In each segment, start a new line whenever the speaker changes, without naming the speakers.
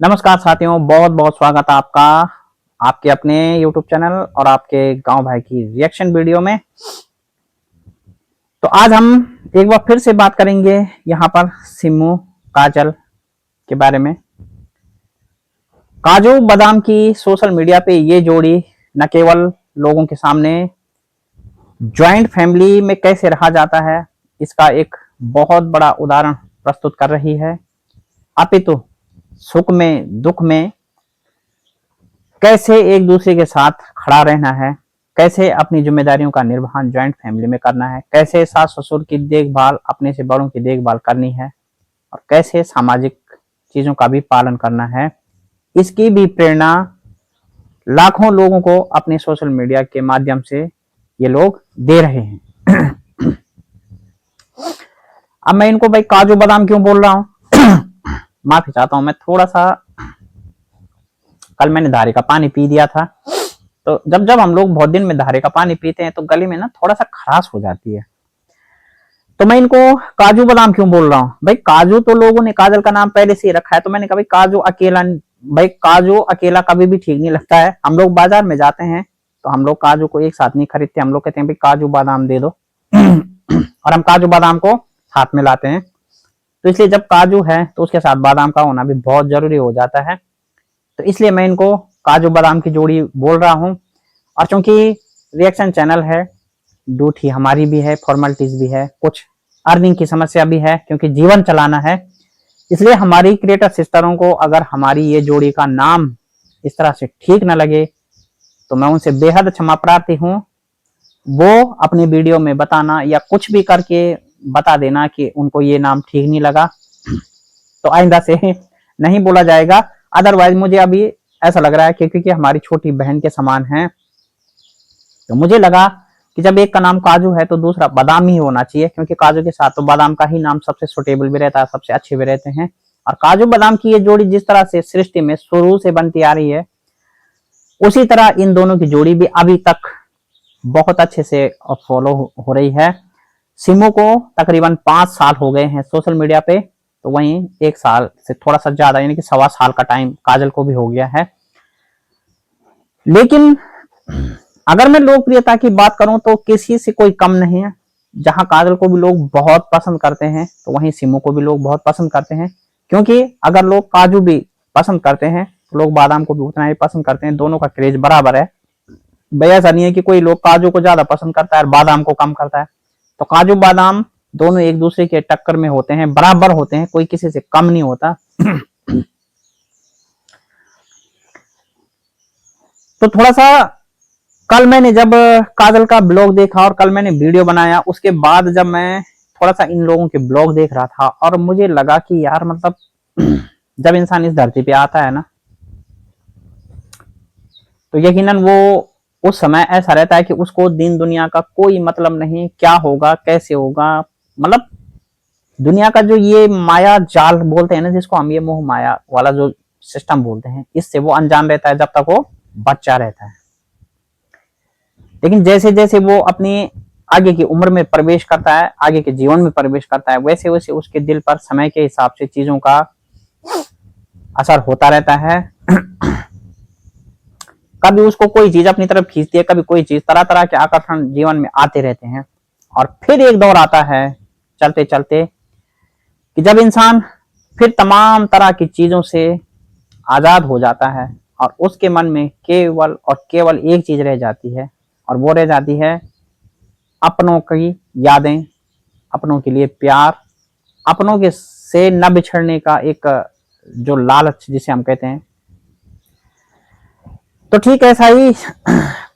नमस्कार साथियों, बहुत बहुत स्वागत है आपका आपके अपने YouTube चैनल और आपके गांव भाई की रिएक्शन वीडियो में। तो आज हम एक बार फिर से बात करेंगे यहाँ पर सिमू काजल के बारे में। काजू बादाम की सोशल मीडिया पे ये जोड़ी न केवल लोगों के सामने ज्वाइंट फैमिली में कैसे रहा जाता है इसका एक बहुत बड़ा उदाहरण प्रस्तुत कर रही है, अपितु सुख में दुख में कैसे एक दूसरे के साथ खड़ा रहना है, कैसे अपनी जिम्मेदारियों का निर्वहन ज्वाइंट फैमिली में करना है, कैसे सास ससुर की देखभाल, अपने से बड़ों की देखभाल करनी है और कैसे सामाजिक चीजों का भी पालन करना है। इसकी भी प्रेरणा लाखों लोगों को अपने सोशल मीडिया के माध्यम से ये लोग दे रहे हैं। अब मैं इनको भाई काजू बादाम क्यों बोल रहा हूं माफी चाहता हूं, मैं थोड़ा सा कल मैंने धारे का पानी पी दिया था, तो जब जब हम लोग बहुत दिन में धारे का पानी पीते हैं तो गले में ना थोड़ा सा खराश हो जाती है। तो मैं इनको काजू बादाम क्यों बोल रहा हूँ भाई, काजू तो लोगों ने काजल का नाम पहले से ही रखा है, तो मैंने कहा भाई काजू अकेला, भाई काजू अकेला कभी भी ठीक नहीं लगता है। हम लोग बाजार में जाते हैं तो हम लोग काजू को एक साथ नहीं खरीदते, हम लोग कहते हैं भाई काजू बादाम दे दो और हम काजू बादाम को साथ में लाते हैं। तो इसलिए जब काजू है तो उसके साथ बादाम का होना भी बहुत जरूरी हो जाता है, तो इसलिए मैं इनको काजू बादाम की जोड़ी बोल रहा हूं। और चूंकि रिएक्शन चैनल है, ड्यूटी हमारी भी है, फॉर्मेलिटीज भी है, कुछ अर्निंग की समस्या भी है क्योंकि जीवन चलाना है, इसलिए हमारी क्रिएटर सिस्टरों को अगर हमारी ये जोड़ी का नाम इस तरह से ठीक न लगे तो मैं उनसे बेहद क्षमा प्रार्थी हूँ। वो अपनी वीडियो में बताना या कुछ भी करके बता देना कि उनको ये नाम ठीक नहीं लगा, तो आइंदा से नहीं बोला जाएगा। अदरवाइज मुझे अभी ऐसा लग रहा है कि क्योंकि हमारी छोटी बहन के समान है, तो मुझे लगा कि जब एक का नाम काजू है तो दूसरा बादाम ही होना चाहिए, क्योंकि काजू के साथ तो बादाम का ही नाम सबसे सुटेबल भी रहता है, सबसे अच्छे भी रहते हैं। और काजू बादाम की ये जोड़ी जिस तरह से सृष्टि में शुरू से बनती आ रही है, उसी तरह इन दोनों की जोड़ी भी अभी तक बहुत अच्छे से फॉलो हो रही है। सिमू को तकरीबन 5 साल हो गए हैं सोशल मीडिया पे, तो वहीं 1 साल से थोड़ा सा ज्यादा यानी कि 1.25 साल का टाइम काजल को भी हो गया है। लेकिन अगर मैं लोकप्रियता की बात करूं तो किसी से कोई कम नहीं है। जहां काजल को भी लोग बहुत पसंद करते हैं तो वहीं सिमू को भी लोग बहुत पसंद करते हैं, क्योंकि अगर लोग काजू भी पसंद करते हैं तो लोग बादाम को भी उतना ही पसंद करते हैं। दोनों का क्रेज बराबर है भाई, ऐसा नहीं है कि कोई लोग काजू को ज्यादा पसंद करता है और बादाम को कम करता है। तो काजू बादाम दोनों एक दूसरे के टक्कर में होते हैं, बराबर होते हैं, कोई किसी से कम नहीं होता। तो थोड़ा सा कल मैंने जब काजल का ब्लॉग देखा और कल मैंने वीडियो बनाया, उसके बाद जब मैं थोड़ा सा इन लोगों के ब्लॉग देख रहा था और मुझे लगा कि यार मतलब जब इंसान इस धरती पे आता है ना, तो यकीनन वो उस समय ऐसा रहता है कि उसको दिन दुनिया का कोई मतलब नहीं, क्या होगा कैसे होगा, मतलब दुनिया का जो ये माया जाल बोलते हैं ना, जिसको हम ये मोह माया वाला जो सिस्टम बोलते हैं, इससे वो अनजान रहता है जब तक वो बच्चा रहता है। लेकिन जैसे जैसे वो अपनी आगे की उम्र में प्रवेश करता है, आगे के जीवन में प्रवेश करता है, वैसे वैसे उसके दिल पर समय के हिसाब से चीजों का असर होता रहता है। कभी उसको कोई चीज अपनी तरफ खींचती है, कभी कोई चीज, तरह तरह के आकर्षण जीवन में आते रहते हैं। और फिर एक दौर आता है चलते चलते कि जब इंसान फिर तमाम तरह की चीजों से आजाद हो जाता है और उसके मन में केवल और केवल एक चीज रह जाती है, और वो रह जाती है अपनों की यादें, अपनों के लिए प्यार, अपनों के से न बिछड़ने का एक जो लालच जिसे हम कहते हैं। तो ठीक ऐसा ही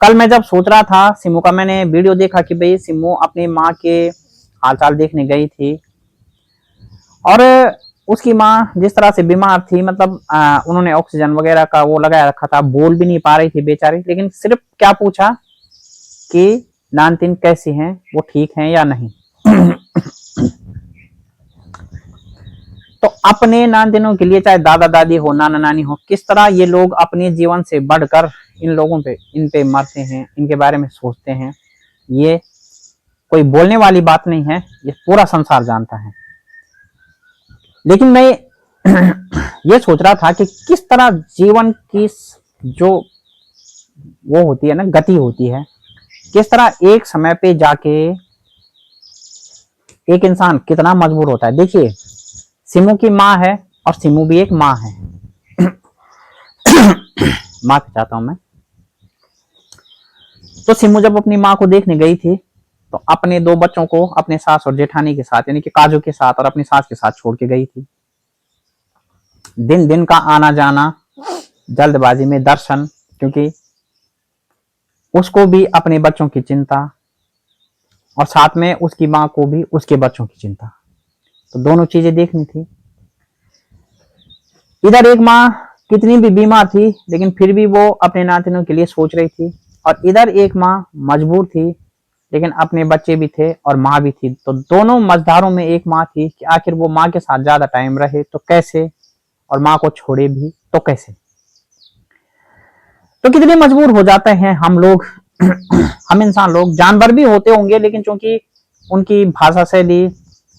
कल मैं जब सोच रहा था सिमू का, मैंने वीडियो देखा कि भाई सिमू अपनी माँ के हालचाल देखने गई थी और उसकी माँ जिस तरह से बीमार थी, मतलब उन्होंने ऑक्सीजन वगैरह का वो लगाया रखा था, बोल भी नहीं पा रही थी बेचारी, लेकिन सिर्फ क्या पूछा कि नानतीन कैसी हैं, वो ठीक हैं या नहीं। तो अपने नानतीनों के लिए चाहे दादा दादी हो, नाना नानी हो, किस तरह ये लोग अपने जीवन से बढ़कर इन लोगों पे, इन पे मरते हैं, इनके बारे में सोचते हैं, ये कोई बोलने वाली बात नहीं है, ये पूरा संसार जानता है। लेकिन मैं ये सोच रहा था कि किस तरह जीवन की जो वो होती है ना, गति होती है, किस तरह एक समय पे जाके एक इंसान कितना मजबूर होता है। देखिए, सिमू की माँ है और सिमू भी एक माँ है। माफी चाहता हूं मैं। तो सिमू जब अपनी माँ को देखने गई थी तो अपने दो बच्चों को अपने सास और जेठानी के साथ, यानी कि काजू के साथ और अपनी सास के साथ छोड़ के गई थी। दिन दिन का आना जाना, जल्दबाजी में दर्शन, क्योंकि उसको भी अपने बच्चों की चिंता और साथ में उसकी माँ को भी उसके बच्चों की चिंता, तो दोनों चीजें देखनी थी। इधर एक माँ कितनी भी बीमार थी लेकिन फिर भी वो अपने नातिनों के लिए सोच रही थी, और इधर एक माँ मजबूर थी लेकिन अपने बच्चे भी थे और माँ भी थी। तो दोनों मझधारों में एक माँ थी कि आखिर वो माँ के साथ ज्यादा टाइम रहे तो कैसे, और माँ को छोड़े भी तो कैसे। तो कितने मजबूर हो जाते हैं हम लोग। हम इंसान लोग, जानवर भी होते होंगे लेकिन चूंकि उनकी भाषा शैली,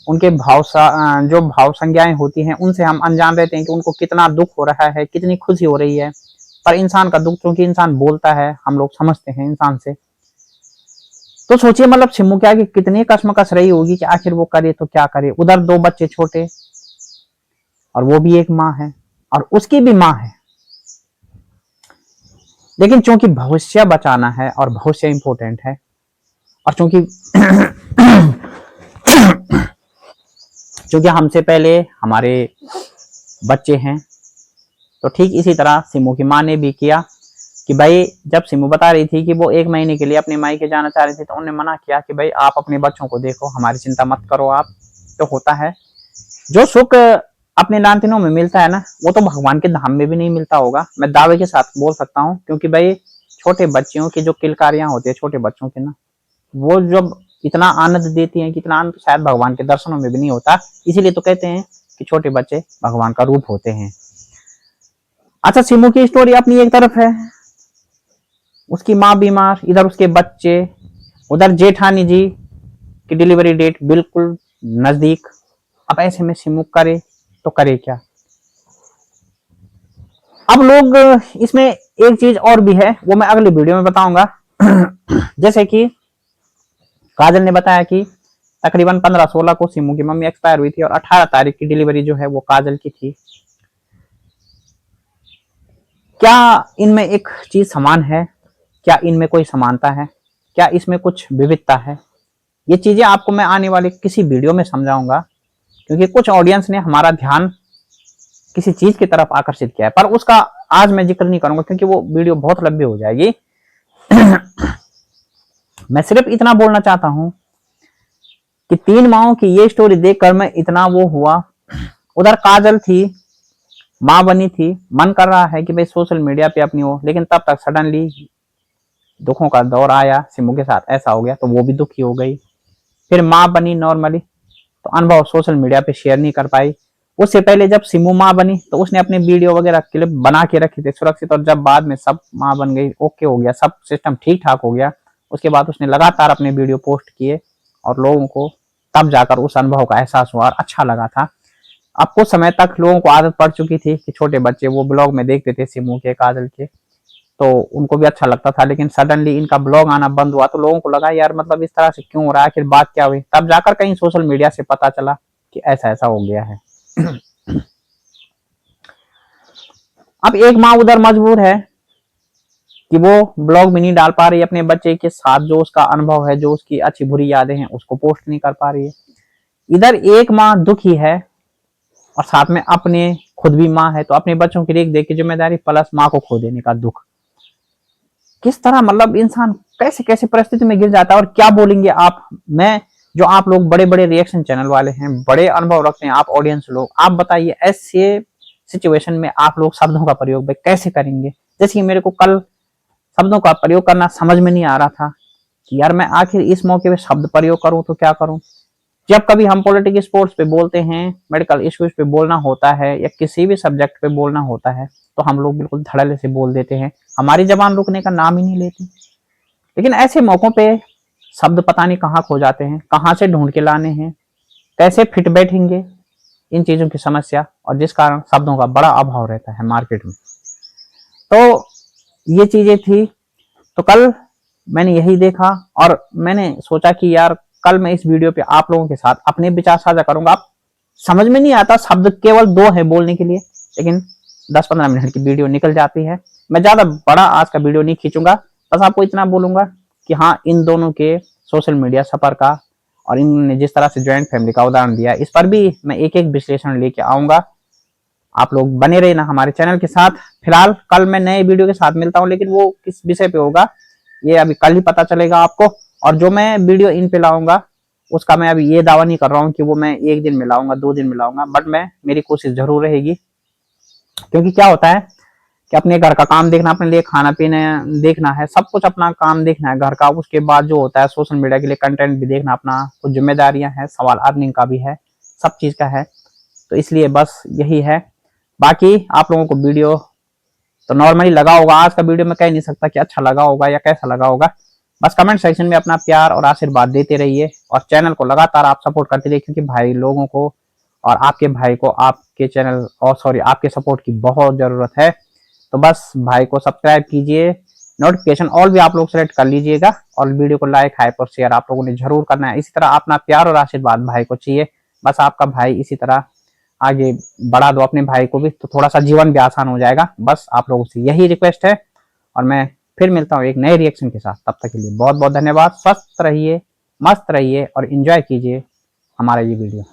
उनके जो भाव संज्ञाएं होती हैं उनसे हम अनजान रहते हैं कि उनको कितना दुख हो रहा है, कितनी खुशी हो रही है। पर इंसान का दुख, चूंकि इंसान बोलता है, हम लोग समझते हैं इंसान से। तो सोचिए मतलब सिम्मू क्या कि कितनी कश्मकश रही होगी कि आखिर वो करे तो क्या करे। उधर दो बच्चे छोटे और वो भी एक माँ है और उसकी भी माँ है, लेकिन चूंकि भविष्य बचाना है और भविष्य इंपॉर्टेंट है, और चूंकि हमसे पहले हमारे बच्चे हैं, तो ठीक इसी तरह सिमू की माँ ने भी किया कि भाई, जब सिमू बता रही थी कि वो 1 महीने के लिए अपने मायके जाना चाह रही थी तो उन्होंने मना किया कि भाई आप अपने बच्चों को देखो, हमारी चिंता मत करो आप। तो होता है जो सुख अपने नातिनों में मिलता है ना, वो तो भगवान के धाम में भी नहीं मिलता होगा, मैं दावे के साथ बोल सकता हूँ। क्योंकि भाई छोटे बच्चियों की जो किलकारियां होती है, छोटे बच्चों की ना, वो जब इतना आनंद देती हैं कि इतना आनंद शायद भगवान के दर्शनों में भी नहीं होता। इसीलिए तो कहते हैं कि छोटे बच्चे भगवान का रूप होते हैं। अच्छा, सिमू की स्टोरी अपनी एक तरफ है, उसकी माँ बीमार, इधर उसके बच्चे, उधर जेठानी जी की डिलीवरी डेट बिल्कुल नजदीक। अब ऐसे में सिमू करे तो करे क्या। अब लोग इसमें एक चीज और भी है, वो मैं अगली वीडियो में बताऊंगा। जैसे कि काजल ने बताया कि तकरीबन 15-16 को सिमू की मम्मी एक्सपायर हुई थी और 18 तारीख की डिलीवरी जो है वो काजल की थी। क्या इनमें एक चीज समान है? क्या इनमें कोई समानता है? क्या इसमें कुछ विविधता है? ये चीजें आपको मैं आने वाले किसी वीडियो में समझाऊंगा, क्योंकि कुछ ऑडियंस ने हमारा ध्यान किसी चीज की तरफ आकर्षित किया है, पर उसका आज मैं जिक्र नहीं करूंगा क्योंकि वो वीडियो बहुत लंबी हो जाएगी। मैं सिर्फ इतना बोलना चाहता हूं कि 3 माओं की ये स्टोरी देखकर मैं इतना वो हुआ। उधर काजल थी, माँ बनी थी, मन कर रहा है कि भाई सोशल मीडिया पे अपनी हो, लेकिन तब तक सडनली दुखों का दौर आया, सिमू के साथ ऐसा हो गया तो वो भी दुखी हो गई। फिर माँ बनी नॉर्मली, तो अनुभव सोशल मीडिया पे शेयर नहीं कर पाई। उससे पहले जब सिमू माँ बनी तो उसने अपने वीडियो वगैरह क्लिप बना के रखे थे सुरक्षित, और जब बाद में सब माँ बन गई, ओके हो गया, सब सिस्टम ठीक ठाक हो गया, उसके बाद उसने लगातार अपने वीडियो पोस्ट किए और लोगों को तब जाकर उस अनुभव का एहसास हुआ और अच्छा लगा था। अब कुछ समय तक लोगों को आदत पड़ चुकी थी कि छोटे बच्चे वो ब्लॉग में देखते थे सिमू के, काजल के, तो उनको भी अच्छा लगता था। लेकिन सडनली इनका ब्लॉग आना बंद हुआ तो लोगों को लगा यार मतलब इस तरह से क्यों हो रहा है, आखिर बात क्या हुई। तब जाकर कहीं सोशल मीडिया से पता चला कि ऐसा ऐसा हो गया है। अब एक माँ उधर मजबूर है कि वो ब्लॉग भी नहीं डाल पा रही, अपने बच्चे के साथ जो उसका अनुभव है, जो उसकी अच्छी बुरी यादें हैं, उसको पोस्ट नहीं कर पा रही है। इधर एक माँ दुखी है और साथ में अपने खुद भी माँ है, तो अपने बच्चों की देख देख की जिम्मेदारी प्लस माँ को खो देने का दुख। किस तरह मतलब इंसान कैसे कैसे परिस्थिति में गिर जाता है। और क्या बोलेंगे आप, मैं जो आप लोग बड़े बड़े रिएक्शन चैनल वाले हैं, बड़े अनुभव रखते हैं आप ऑडियंस लोग, आप बताइए ऐसे सिचुएशन में आप लोग शब्दों का प्रयोग भाई कैसे करेंगे। जैसे कि मेरे को कल शब्दों का प्रयोग करना समझ में नहीं आ रहा था कि यार मैं आखिर इस मौके पे शब्द प्रयोग करूं तो क्या करूं। जब कभी हम पॉलिटिक्स स्पोर्ट्स पे बोलते हैं, मेडिकल इश्यूज पे बोलना होता है या किसी भी सब्जेक्ट पे बोलना होता है, तो हम लोग बिल्कुल धड़ल्ले से बोल देते हैं, हमारी जबान रुकने का नाम ही नहीं लेती। लेकिन ऐसे मौकों पे शब्द पता नहीं कहाँ खो जाते हैं, कहाँ से ढूंढ के लाने हैं, कैसे फिट बैठेंगे, इन चीजों की समस्या, और जिस कारण शब्दों का बड़ा अभाव रहता है मार्केट में। तो ये चीजें थी। तो कल मैंने यही देखा और मैंने सोचा कि यार कल मैं इस वीडियो पे आप लोगों के साथ अपने विचार साझा करूंगा। आप समझ में नहीं आता, शब्द केवल 2 है बोलने के लिए, लेकिन 10-15 मिनट की वीडियो निकल जाती है। मैं ज्यादा बड़ा आज का वीडियो नहीं खींचूंगा, बस आपको इतना बोलूंगा कि हाँ, इन दोनों के सोशल मीडिया सफर का और इन्होंने जिस तरह से ज्वाइंट फैमिली का उदाहरण दिया, इस पर भी मैं एक एक विश्लेषण लेके आऊंगा। आप लोग बने रहे ना हमारे चैनल के साथ। फिलहाल कल मैं नए वीडियो के साथ मिलता हूँ, लेकिन वो किस विषय पे होगा ये अभी कल ही पता चलेगा आपको। और जो मैं वीडियो इन पे लाऊंगा उसका मैं अभी ये दावा नहीं कर रहा हूँ कि वो मैं 1 दिन में लाऊंगा, 2 दिन में लाऊंगा, बट मेरी कोशिश जरूर रहेगी। क्योंकि क्या होता है कि अपने घर का काम देखना, अपने लिए खाना पीना देखना है, सब कुछ अपना काम देखना है घर का। उसके बाद जो होता है सोशल मीडिया के लिए कंटेंट भी देखना, अपना कुछ जिम्मेदारियां हैं, सवाल अर्निंग का भी है, सब चीज का है। तो इसलिए बस यही है। बाकी आप लोगों को वीडियो तो नॉर्मली लगा होगा। आज का वीडियो मैं कह नहीं सकता कि अच्छा लगा होगा या कैसा लगा होगा। बस कमेंट सेक्शन में अपना प्यार और आशीर्वाद देते रहिए और चैनल को लगातार आप सपोर्ट करते रहिए, क्योंकि भाई लोगों को और आपके भाई को आपके चैनल और आपके सपोर्ट की बहुत जरूरत है। तो बस भाई को सब्सक्राइब कीजिए, नोटिफिकेशन ऑल भी आप लोग सेलेक्ट कर लीजिएगा और वीडियो को लाइक, हाइप और शेयर आप लोगों ने जरूर करना है। इसी तरह अपना प्यार और आशीर्वाद भाई को चाहिए। बस आपका भाई इसी तरह आगे बढ़ा दो अपने भाई को भी, तो थोड़ा सा जीवन भी आसान हो जाएगा। बस आप लोगों से यही रिक्वेस्ट है और मैं फिर मिलता हूँ एक नए रिएक्शन के साथ। तब तक के लिए बहुत बहुत धन्यवाद। स्वस्थ रहिए, मस्त रहिए और एंजॉय कीजिए हमारा ये वीडियो।